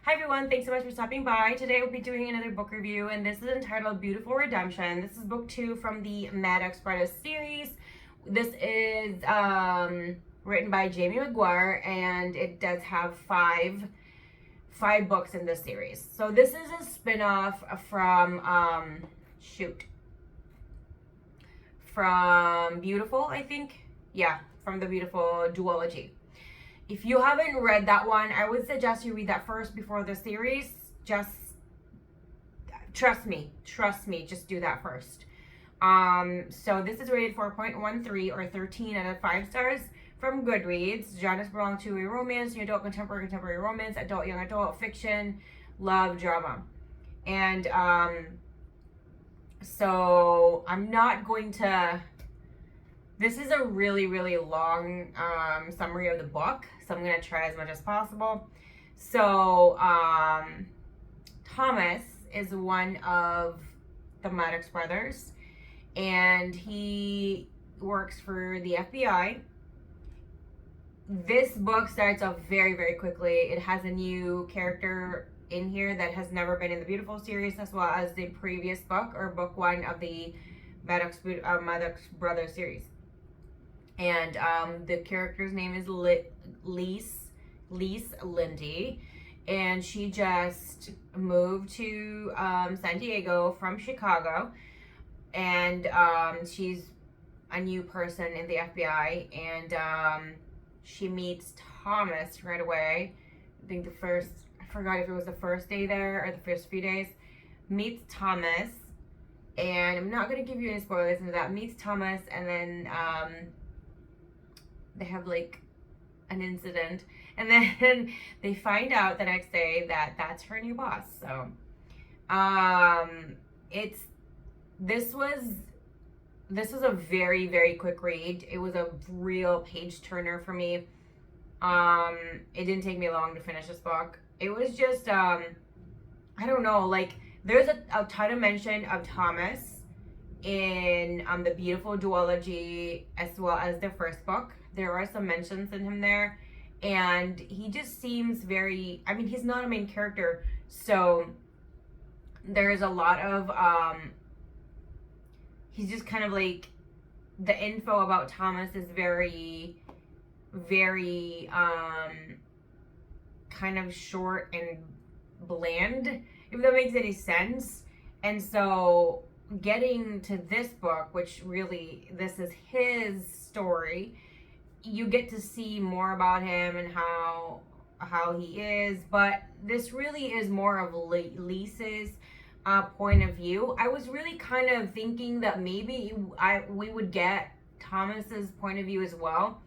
Hi everyone, thanks so much for stopping by. Today we'll be doing another book review, and this is entitled Beautiful Redemption. This is book 2 from the Maddox series. This is written by Jamie McGuire, and it does have five books in this series. So this is a spin-off from from Beautiful, I think. Yeah, from the Beautiful duology. If you haven't read that one, I would suggest you read that first before the series. Just trust me, just do that first. So this is rated 4.13 or 13 out of 5 stars from Goodreads. Genres belong to a romance, new adult, contemporary romance, adult, young adult, fiction, love, drama. And so I'm not going to... This is a really, really long summary of the book, so I'm going to try as much as possible. So, Thomas is one of the Maddox brothers, and he works for the FBI. This book starts off very, very quickly. It has a new character in here that has never been in the Beautiful series, as well as the previous book, or book 1 of the Maddox brothers series. And the character's name is Lise Lindy, and she just moved to San Diego from Chicago, and she's a new person in the FBI, and she meets Thomas right away. I think I forgot if it was the first day there or the first few days. Meets Thomas, and I'm not going to give you any spoilers into that. Meets Thomas, and then they have like an incident, and then they find out the next day that that's her new boss. So this was a very, very quick read. It was a real page turner for me. It didn't take me long to finish this book. It was just I don't know, like there's a ton of mention of Thomas in the Beautiful duology, as well as the first book. There are some mentions in him there, and he just seems very, I mean, he's not a main character, so there's a lot of he's just kind of like, the info about Thomas is very, very kind of short and bland, if that makes any sense. And so getting to this book, which really, this is his story, you get to see more about him and how he is, but this really is more of Lisa's point of view. I was really kind of thinking that maybe we would get Thomas's point of view as well,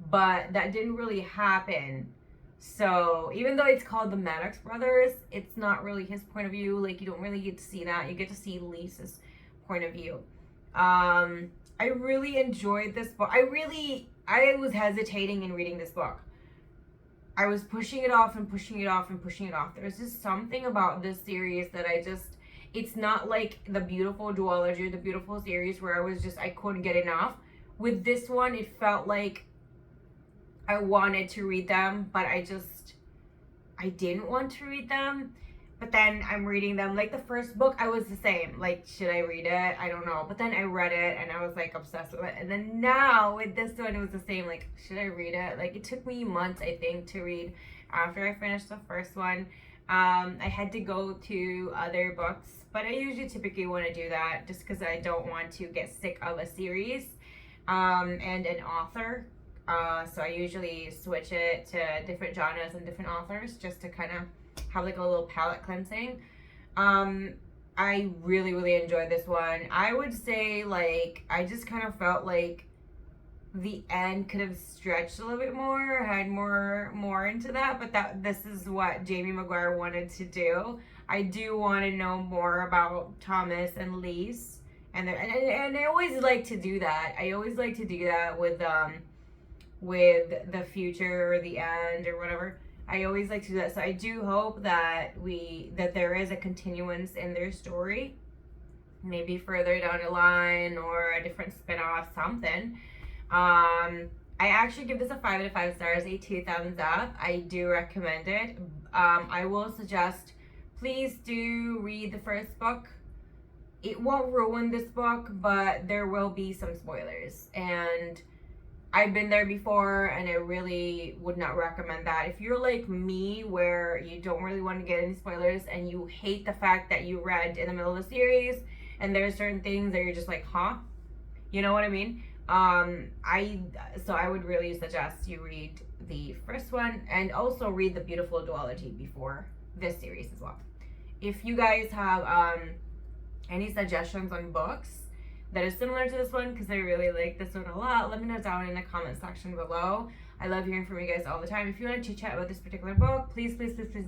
but that didn't really happen. So even though it's called the Maddox brothers, it's not really his point of view. Like, you don't really get to see that. You get to see Lisa's point of view. I really enjoyed this book. I was hesitating in reading this book. I was pushing it off and pushing it off and pushing it off. There's just something about this series that it's not like the Beautiful duology, the Beautiful series, where I couldn't get enough. With this one, it felt like I wanted to read them, but I didn't want to read them. But then I'm reading them. Like the first book, I was the same. Like, should I read it? I don't know. But then I read it, and I was like obsessed with it. And then now with this one, it was the same. Like, should I read it? Like, it took me months, I think, to read after I finished the first one. I had to go to other books, but I usually typically want to do that just because I don't want to get sick of a series and an author. So I usually switch it to different genres and different authors just to kind of have like a little palate cleansing. I really, really enjoyed this one. I would say, like, I just kind of felt like the end could have stretched a little bit more, had more into that, but this is what Jamie McGuire wanted to do. I do want to know more about Thomas and Lise, and I always like to do that. I always like to do that with the future or the end or whatever. I always like to do that. So I do hope that there is a continuance in their story, maybe further down the line, or a different spin-off, something. I actually give this a 5 out of 5 stars, a 2 thumbs up. I do recommend it. I will suggest, please do read the first book. It won't ruin this book, but there will be some spoilers. And I've been there before, and I really would not recommend that. If you're like me, where you don't really want to get any spoilers and you hate the fact that you read in the middle of the series and there's certain things that you're just like, huh? You know what I mean? I would really suggest you read the first one and also read the beautiful duology before this series as well. If you guys have any suggestions on books that is similar to this one, because I really like this one a lot, let me know down in the comment section below. I love hearing from you guys all the time. If you want to chit chat about this particular book, please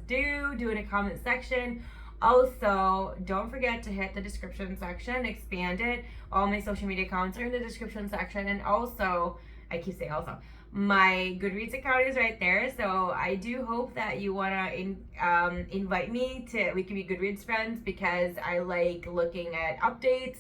do in a comment section. Also, don't forget to hit the description section, expand it. All my social media accounts are in the description section. And also, I keep saying also, my Goodreads account is right there. So I do hope that you want to invite me to, we can be Goodreads friends, because I like looking at updates,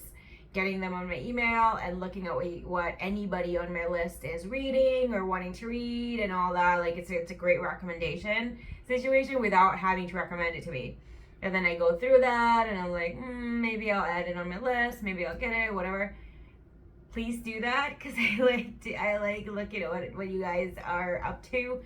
getting them on my email, and looking at what anybody on my list is reading or wanting to read and all that. Like, it's a great recommendation situation without having to recommend it to me. And then I go through that and I'm like, maybe I'll add it on my list, maybe I'll get it, whatever. Please do that, because I like looking at what you guys are up to.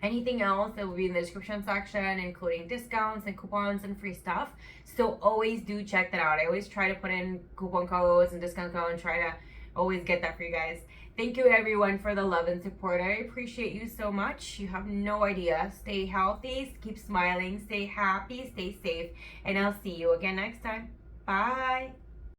Anything else that will be in the description section, including discounts and coupons and free stuff. So always do check that out. I always try to put in coupon codes and discount codes and try to always get that for you guys. Thank you everyone for the love and support. I appreciate you so much. You have no idea. Stay healthy, keep smiling, stay happy, stay safe, and I'll see you again next time. Bye.